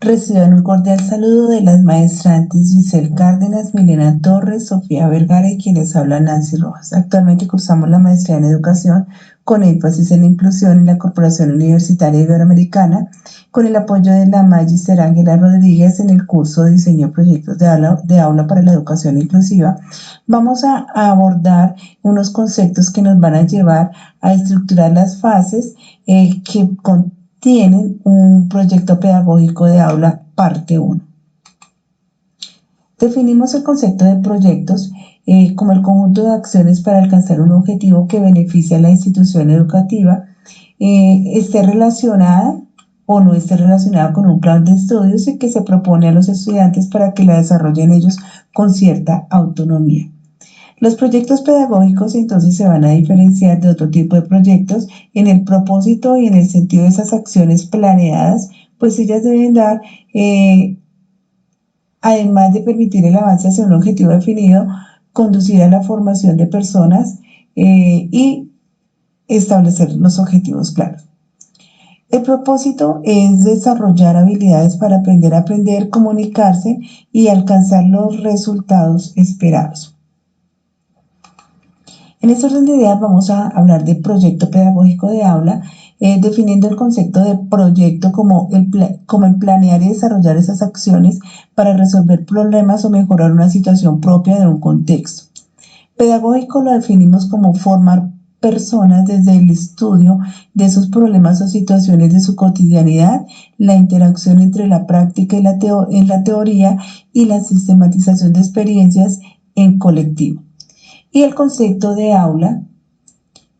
Reciban un cordial saludo de las maestrantes Giselle Cárdenas, Milena Torres, Sofía Vergara y quienes hablan Nancy Rojas. Actualmente cursamos la maestría en educación con énfasis en la inclusión en la Corporación Universitaria Iberoamericana, con el apoyo de la Magister Ángela Rodríguez en el curso de Diseño de Proyectos de aula para la Educación Inclusiva. Vamos a abordar unos conceptos que nos van a llevar a estructurar las fases que tienen un proyecto pedagógico de aula parte 1. Definimos el concepto de proyectos como el conjunto de acciones para alcanzar un objetivo que beneficie a la institución educativa, esté relacionada o no esté relacionada con un plan de estudios y que se propone a los estudiantes para que la desarrollen ellos con cierta autonomía. Los proyectos pedagógicos entonces se van a diferenciar de otro tipo de proyectos en el propósito y en el sentido de esas acciones planeadas, pues ellas deben dar, además de permitir el avance hacia un objetivo definido, conducir a la formación de personas y establecer los objetivos claros. El propósito es desarrollar habilidades para aprender a aprender, comunicarse y alcanzar los resultados esperados. En este orden de ideas vamos a hablar de proyecto pedagógico de aula, definiendo el concepto de proyecto como el planear y desarrollar esas acciones para resolver problemas o mejorar una situación propia de un contexto. Pedagógico lo definimos como formar personas desde el estudio de esos problemas o situaciones de su cotidianidad, la interacción entre la práctica y la teoría y la sistematización de experiencias en colectivo. Y el concepto de aula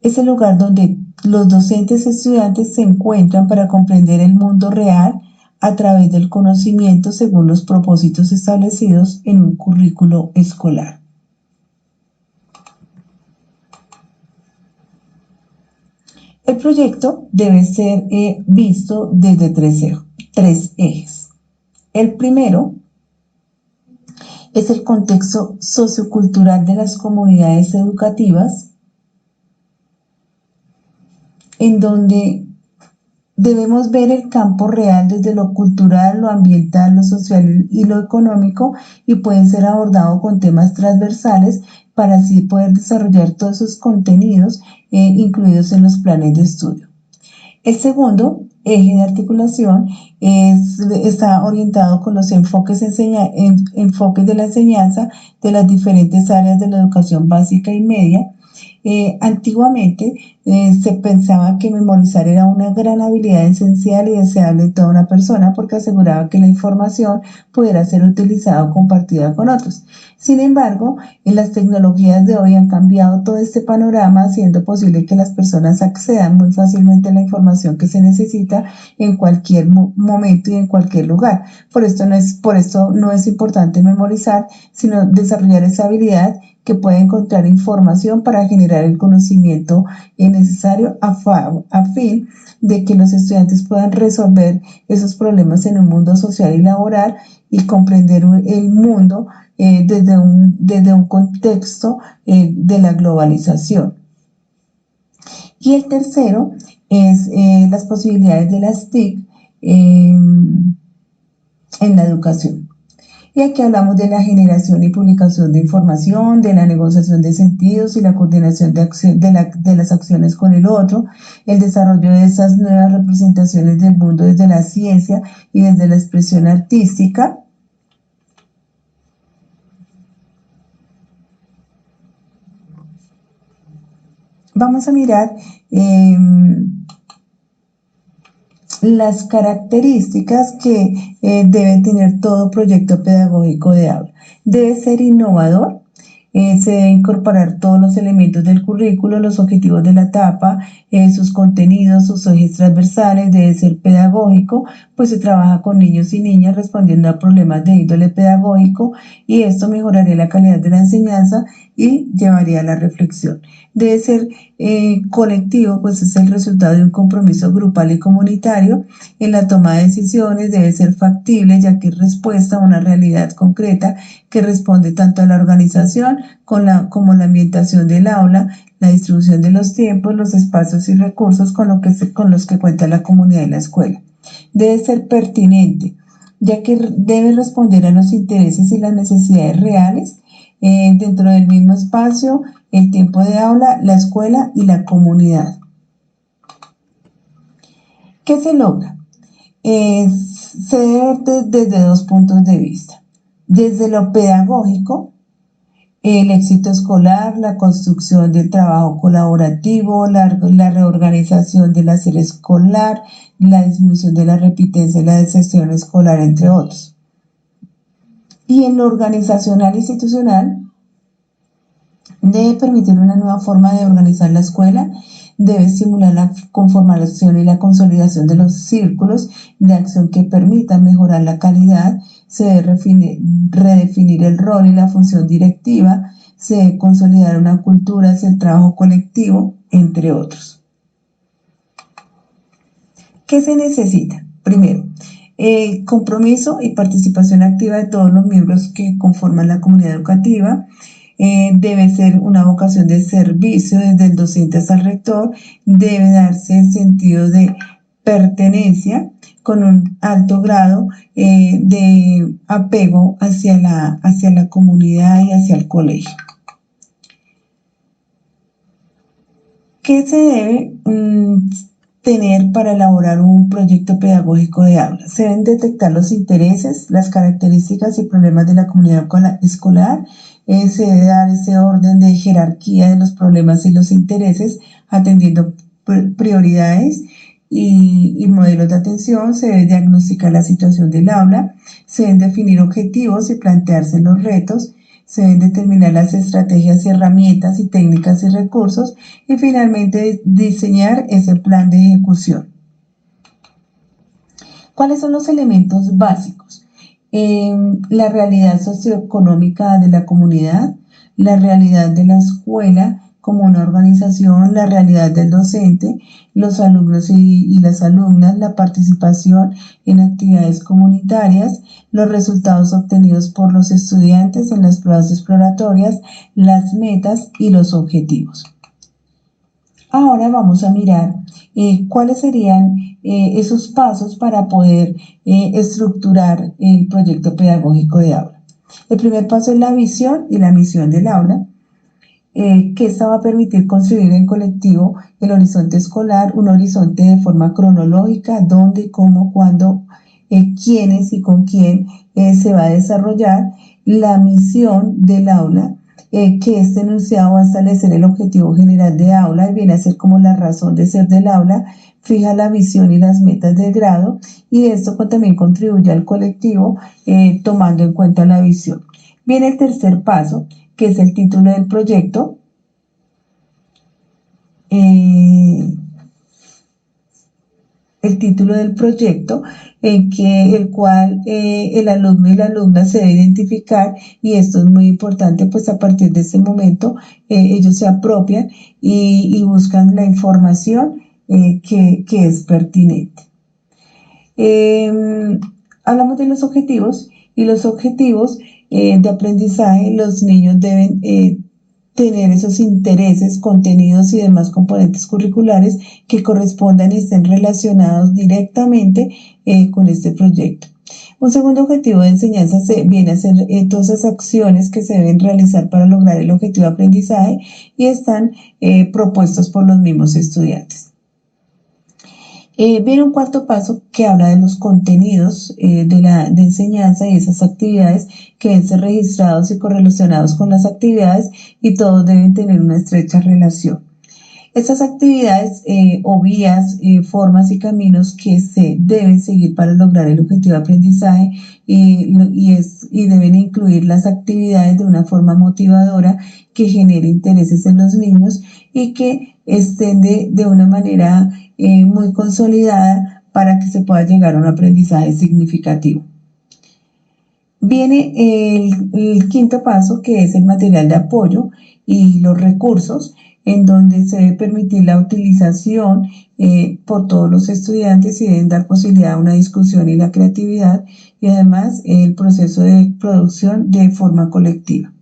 es el lugar donde los docentes y estudiantes se encuentran para comprender el mundo real a través del conocimiento según los propósitos establecidos en un currículo escolar. El proyecto debe ser visto desde tres ejes. El primero es el contexto sociocultural de las comunidades educativas, en donde debemos ver el campo real desde lo cultural, lo ambiental, lo social y lo económico, y pueden ser abordados con temas transversales para así poder desarrollar todos esos contenidos incluidos en los planes de estudio. El segundo eje de articulación está orientado con los enfoques de la enseñanza de las diferentes áreas de la educación básica y media. Antiguamente se pensaba que memorizar era una gran habilidad esencial y deseable en toda una persona porque aseguraba que la información pudiera ser utilizada o compartida con otros. Sin embargo, las tecnologías de hoy han cambiado todo este panorama, haciendo posible que las personas accedan muy fácilmente a la información que se necesita en cualquier momento y en cualquier lugar. Por esto no es importante memorizar, sino desarrollar esa habilidad que puede encontrar información para generar el conocimiento necesario a fin de que los estudiantes puedan resolver esos problemas en un mundo social y laboral y comprender el mundo desde un contexto de la globalización. Y el tercero es las posibilidades de las TIC en la educación. Y aquí hablamos de la generación y publicación de información, de la negociación de sentidos y la coordinación de las acciones con el otro, el desarrollo de esas nuevas representaciones del mundo desde la ciencia y desde la expresión artística. Vamos a mirar las características que debe tener todo proyecto pedagógico de aula. Debe ser innovador, se debe incorporar todos los elementos del currículo, los objetivos de la etapa, sus contenidos, sus ejes transversales, debe ser pedagógico, pues se trabaja con niños y niñas respondiendo a problemas de índole pedagógico y esto mejoraría la calidad de la enseñanza y llevaría a la reflexión. Debe ser colectivo, pues es el resultado de un compromiso grupal y comunitario. En la toma de decisiones debe ser factible, ya que es respuesta a una realidad concreta que responde tanto a la organización como la ambientación del aula, la distribución de los tiempos, los espacios y recursos con los que cuenta la comunidad y la escuela. Debe ser pertinente, ya que debe responder a los intereses y las necesidades reales dentro del mismo espacio, el tiempo de aula, la escuela y la comunidad. ¿Qué se logra? Se debe ver desde dos puntos de vista. Desde lo pedagógico, el éxito escolar, la construcción del trabajo colaborativo, la reorganización del hacer escolar, la disminución de la repitencia y la deserción escolar, entre otros. Y en lo organizacional e institucional, debe permitir una nueva forma de organizar la escuela, debe estimular la conformación y la consolidación de los círculos de acción que permitan mejorar la calidad, se debe redefinir el rol y la función directiva, se debe consolidar una cultura hacia el trabajo colectivo, entre otros. ¿Qué se necesita? Primero, compromiso y participación activa de todos los miembros que conforman la comunidad educativa. Debe ser una vocación de servicio desde el docente hasta el rector, debe darse el sentido de pertenencia con un alto grado de apego hacia la comunidad y hacia el colegio. ¿Qué se debe tener para elaborar un proyecto pedagógico de aula? Se deben detectar los intereses, las características y problemas de la comunidad escolar. Se debe dar ese orden de jerarquía de los problemas y los intereses, atendiendo prioridades y modelos de atención. Se debe diagnosticar la situación del aula, se deben definir objetivos y plantearse los retos, se deben determinar las estrategias y herramientas y técnicas y recursos, y finalmente diseñar ese plan de ejecución. ¿Cuáles son los elementos básicos? La realidad socioeconómica de la comunidad, la realidad de la escuela como una organización, la realidad del docente, los alumnos y las alumnas, la participación en actividades comunitarias, los resultados obtenidos por los estudiantes en las pruebas exploratorias, las metas y los objetivos. Ahora vamos a mirar cuáles serían esos pasos para poder estructurar el proyecto pedagógico de aula. El primer paso es la visión y la misión del aula, que esta va a permitir construir en colectivo el horizonte escolar, un horizonte de forma cronológica, dónde, cómo, cuándo, quiénes y con quién se va a desarrollar. La misión del aula, que este enunciado va a establecer el objetivo general de aula y viene a ser como la razón de ser del aula, fija la visión y las metas del grado, y esto también contribuye al colectivo tomando en cuenta la visión. Viene el tercer paso, que es el título del proyecto. El título del proyecto, el cual el alumno y la alumna se debe identificar, y esto es muy importante, pues a partir de ese momento ellos se apropian y buscan la información que es pertinente. Hablamos de los objetivos, y los objetivos de aprendizaje. Los niños deben tener esos intereses, contenidos y demás componentes curriculares que correspondan y estén relacionados directamente con este proyecto. Un segundo objetivo de enseñanza viene a ser todas esas acciones que se deben realizar para lograr el objetivo de aprendizaje, y están propuestos por los mismos estudiantes. Viene un cuarto paso que habla de los contenidos de enseñanza y esas actividades que deben ser registrados y correlacionados con las actividades, y todos deben tener una estrecha relación. Estas actividades o vías, formas y caminos que se deben seguir para lograr el objetivo de aprendizaje, y deben incluir las actividades de una forma motivadora que genere intereses en los niños y que estén de una manera muy consolidada para que se pueda llegar a un aprendizaje significativo. Viene el quinto paso, que es el material de apoyo y los recursos, en donde se debe permitir la utilización por todos los estudiantes y deben dar posibilidad a una discusión y la creatividad, y además el proceso de producción de forma colectiva.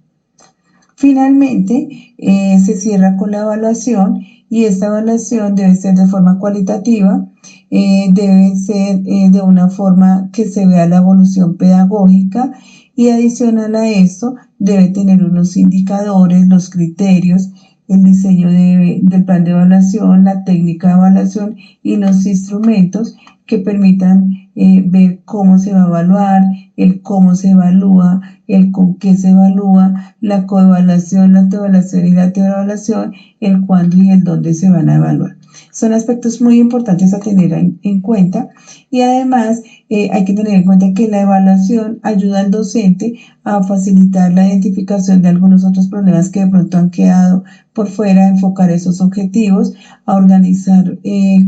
Finalmente, se cierra con la evaluación, y esta evaluación debe ser de forma cualitativa, debe ser de una forma que se vea la evolución pedagógica y adicional a esto debe tener unos indicadores, los criterios, el diseño del plan de evaluación, la técnica de evaluación y los instrumentos que permitan ver cómo se va a evaluar, el cómo se evalúa, el con qué se evalúa, la coevaluación, la autoevaluación y la teorevaluación, el cuándo y el dónde se van a evaluar. Son aspectos muy importantes a tener en cuenta y además hay que tener en cuenta que la evaluación ayuda al docente a facilitar la identificación de algunos otros problemas que de pronto han quedado por fuera, a enfocar esos objetivos, a organizar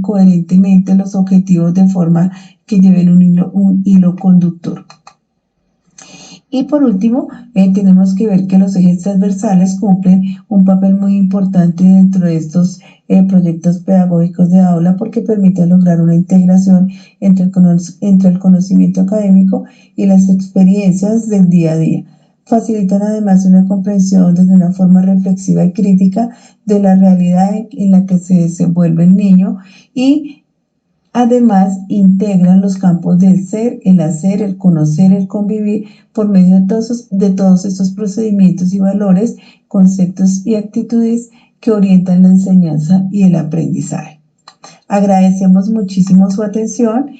coherentemente los objetivos de forma que lleven un hilo conductor. Y por último, tenemos que ver que los ejes transversales cumplen un papel muy importante dentro de estos proyectos pedagógicos de aula porque permiten lograr una integración entre el conocimiento académico y las experiencias del día a día. Facilitan además una comprensión desde una forma reflexiva y crítica de la realidad en la que se desenvuelve el niño y además, integran los campos del ser, el hacer, el conocer, el convivir por medio de todos estos procedimientos y valores, conceptos y actitudes que orientan la enseñanza y el aprendizaje. Agradecemos muchísimo su atención